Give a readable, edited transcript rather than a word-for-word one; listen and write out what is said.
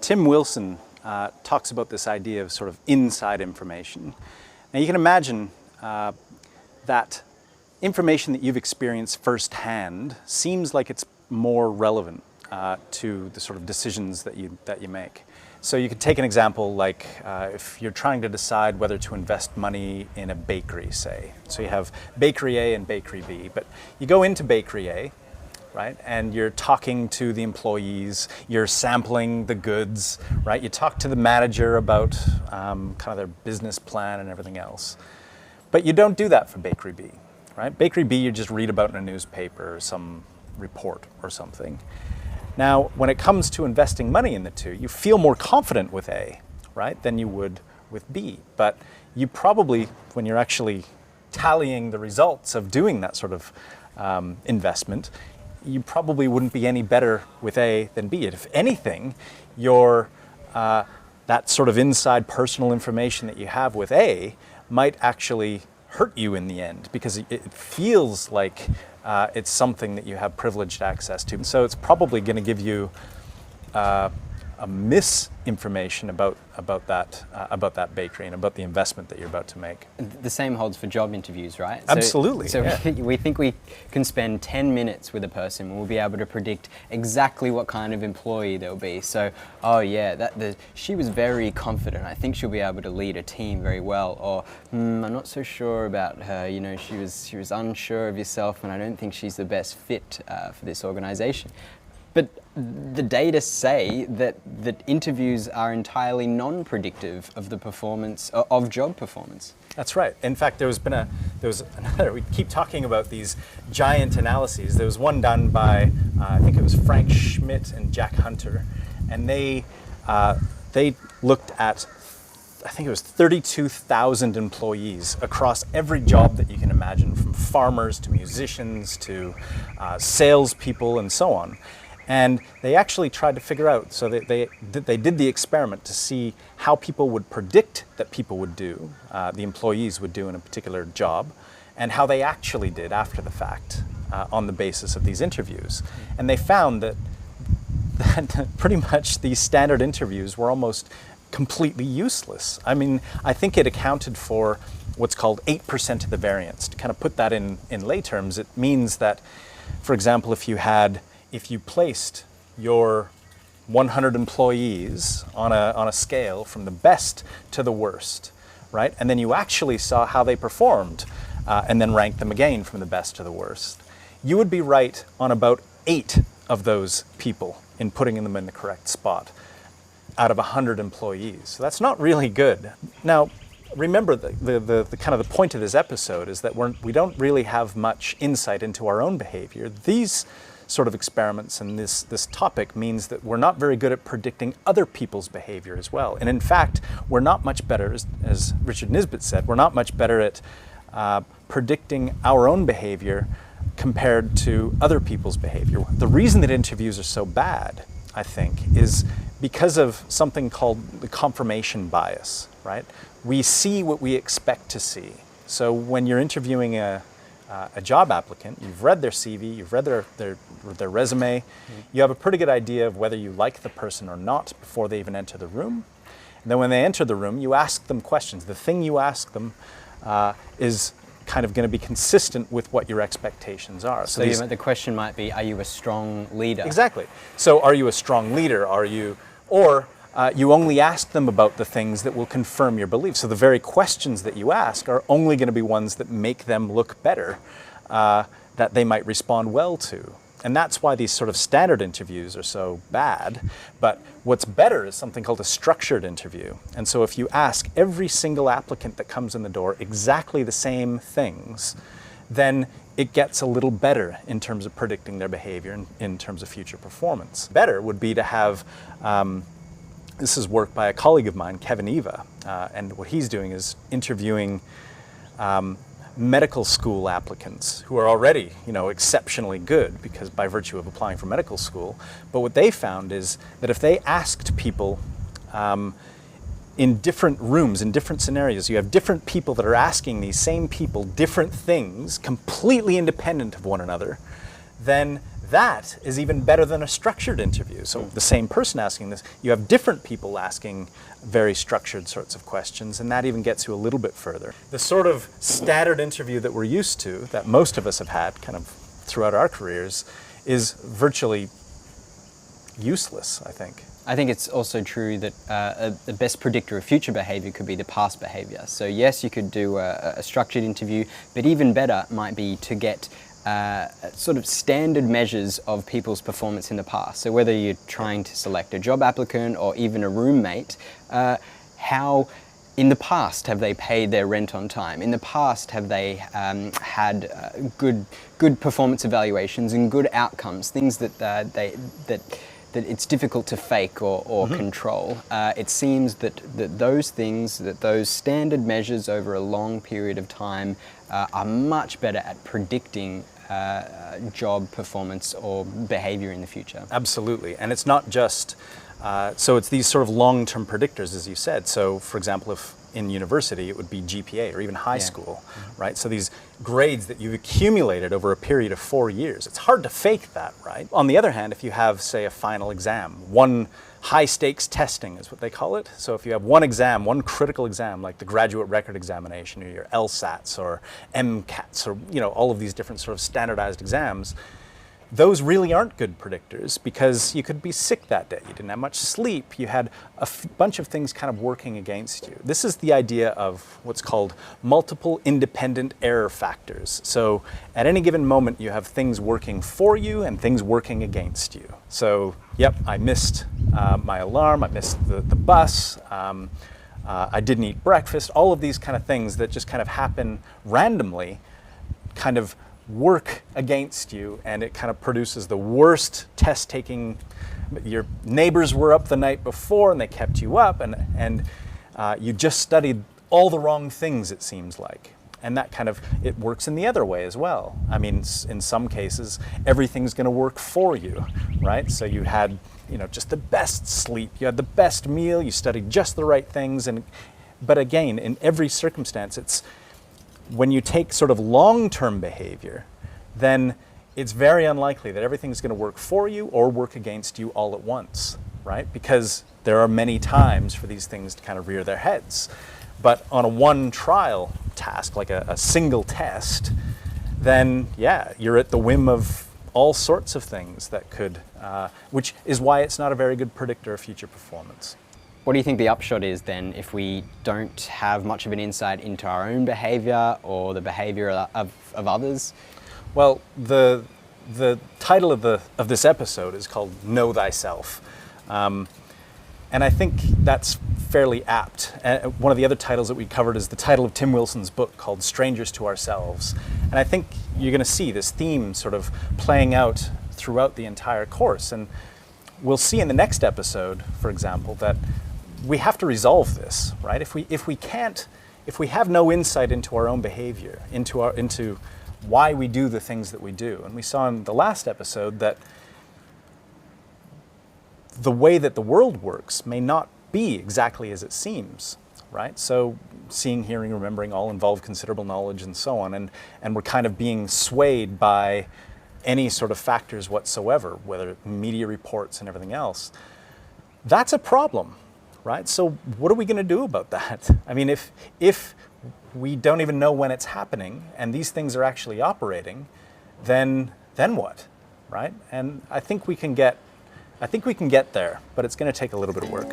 Tim Wilson talks about this idea of sort of inside information. Now you can imagine that information that you've experienced firsthand seems like it's more relevant to the sort of decisions that you make. So you could take an example like if you're trying to decide whether to invest money in a bakery, say. So you have Bakery A and Bakery B, but you go into Bakery A, right? And you're talking to the employees, you're sampling the goods, right? You talk to the manager about kind of their business plan and everything else. But you don't do that for Bakery B, right? Bakery B you just read about in a newspaper or some report or something. Now, when it comes to investing money in the two, you feel more confident with A, right, than you would with B. But you probably, when you're actually tallying the results of doing that sort of investment, you probably wouldn't be any better with A than B. If anything, your that sort of inside personal information that you have with A might actually hurt you in the end, because it feels like it's something that you have privileged access to. And so it's probably going to give you a misinformation about that bakery and about the investment that you're about to make. The same holds for job interviews, right? Absolutely. So yeah. we think we can spend 10 minutes with a person and we'll be able to predict exactly what kind of employee they'll be. So, oh yeah, she was very confident. I think she'll be able to lead a team very well. Or I'm not so sure about her. You know, she was unsure of herself, and I don't think she's the best fit for this organization. But the data say that interviews are entirely non-predictive of the performance of job performance. That's right. In fact, there was another. We keep talking about these giant analyses. There was one done by I think it was Frank Schmidt and Jack Hunter, and they looked at, I think it was 32,000 employees across every job that you can imagine, from farmers to musicians to salespeople and so on. And they actually tried to figure out, so they did the experiment to see how people would predict that people would do, the employees would do in a particular job, and how they actually did after the fact on the basis of these interviews. And they found that pretty much these standard interviews were almost completely useless. I mean, I think it accounted for what's called 8% of the variance. To kind of put that in lay terms, it means that, for example, if you placed your 100 employees on a scale from the best to the worst, right? And then you actually saw how they performed and then ranked them again from the best to the worst, you would be right on about 8 of those people in putting them in the correct spot out of 100 employees. So that's not really good. Now, remember the kind of the point of this episode is that we don't really have much insight into our own behavior. These sort of experiments and this topic means that we're not very good at predicting other people's behavior as well. And in fact, we're not much better, as Richard Nisbett said, we're not much better at predicting our own behavior compared to other people's behavior. The reason that interviews are so bad, I think, is because of something called the confirmation bias, right? We see what we expect to see. So when you're interviewing a job applicant, you've read their CV, you've read their resume, you have a pretty good idea of whether you like the person or not before they even enter the room. And then when they enter the room, you ask them questions. The thing you ask them is kind of going to be consistent with what your expectations are. So the question might be, are you a strong leader? Exactly. So are you a strong leader? You only ask them about the things that will confirm your beliefs. So the very questions that you ask are only going to be ones that make them look better, that they might respond well to. And that's why these sort of standard interviews are so bad. But what's better is something called a structured interview. And so if you ask every single applicant that comes in the door exactly the same things, then it gets a little better in terms of predicting their behavior and in terms of future performance. Better would be to have this is work by a colleague of mine, Kevin Eva, and what he's doing is interviewing medical school applicants who are already, exceptionally good because by virtue of applying for medical school. But what they found is that if they asked people in different rooms, in different scenarios, you have different people that are asking these same people different things, completely independent of one another, then that is even better than a structured interview. So the same person asking this, you have different people asking very structured sorts of questions, and that even gets you a little bit further. The sort of standard interview that we're used to, that most of us have had kind of throughout our careers, is virtually useless, I think. I think it's also true that the best predictor of future behavior could be the past behavior. So yes, you could do a structured interview, but even better might be to get sort of standard measures of people's performance in the past. So whether you're trying to select a job applicant or even a roommate, how in the past have they paid their rent on time? In the past have they had good performance evaluations and good outcomes, things that it's difficult to fake or control. It seems that those things, that those standard measures over a long period of time are much better at predicting job performance or behavior in the future. Absolutely, and it's not just, so it's these sort of long-term predictors, as you said. So for example, if in university it would be GPA or even high school, right? So these grades that you've accumulated over a period of 4 years, it's hard to fake that, right? On the other hand, if you have, say, a final exam, one high-stakes testing is what they call it. So if you have one exam, one critical exam, like the graduate record examination or your LSATs or MCATs or, you know, all of these different sort of standardized exams, those really aren't good predictors because you could be sick that day. You didn't have much sleep. You had a bunch of things kind of working against you. This is the idea of what's called multiple independent error factors. So at any given moment, you have things working for you and things working against you. So, yep, I missed my alarm. I missed the bus. I didn't eat breakfast. All of these kind of things that just kind of happen randomly kind of work against you, and it kind of produces the worst test taking. Your neighbors were up the night before and they kept you up, and you just studied all the wrong things, it seems like. And that kind of, it works in the other way as well. I mean, in some cases, everything's going to work for you, right? So you had, you know, just the best sleep, you had the best meal, you studied just the right things, but again, in every circumstance, it's when you take sort of long-term behavior, then it's very unlikely that everything's going to work for you or work against you all at once, right? Because there are many times for these things to kind of rear their heads. But on a one trial task, like a single test, then yeah, you're at the whim of all sorts of things that could, which is why it's not a very good predictor of future performance. What do you think the upshot is then if we don't have much of an insight into our own behavior or the behavior of others? Well, the title of this episode is called Know Thyself. And I think that's fairly apt. One of the other titles that we covered is the title of Tim Wilson's book called Strangers to Ourselves. And I think you're going to see this theme sort of playing out throughout the entire course. And we'll see in the next episode, for example, that we have to resolve this, right? If we have no insight into our own behavior, into why we do the things that we do, and we saw in the last episode that the way that the world works may not be exactly as it seems, right? So seeing, hearing, remembering all involve considerable knowledge and so on, and we're kind of being swayed by any sort of factors whatsoever, whether media reports and everything else. That's a problem. Right? So what are we going to do about that? I mean, if we don't even know when it's happening and these things are actually operating, then what? Right? And I think we can get there, but it's going to take a little bit of work.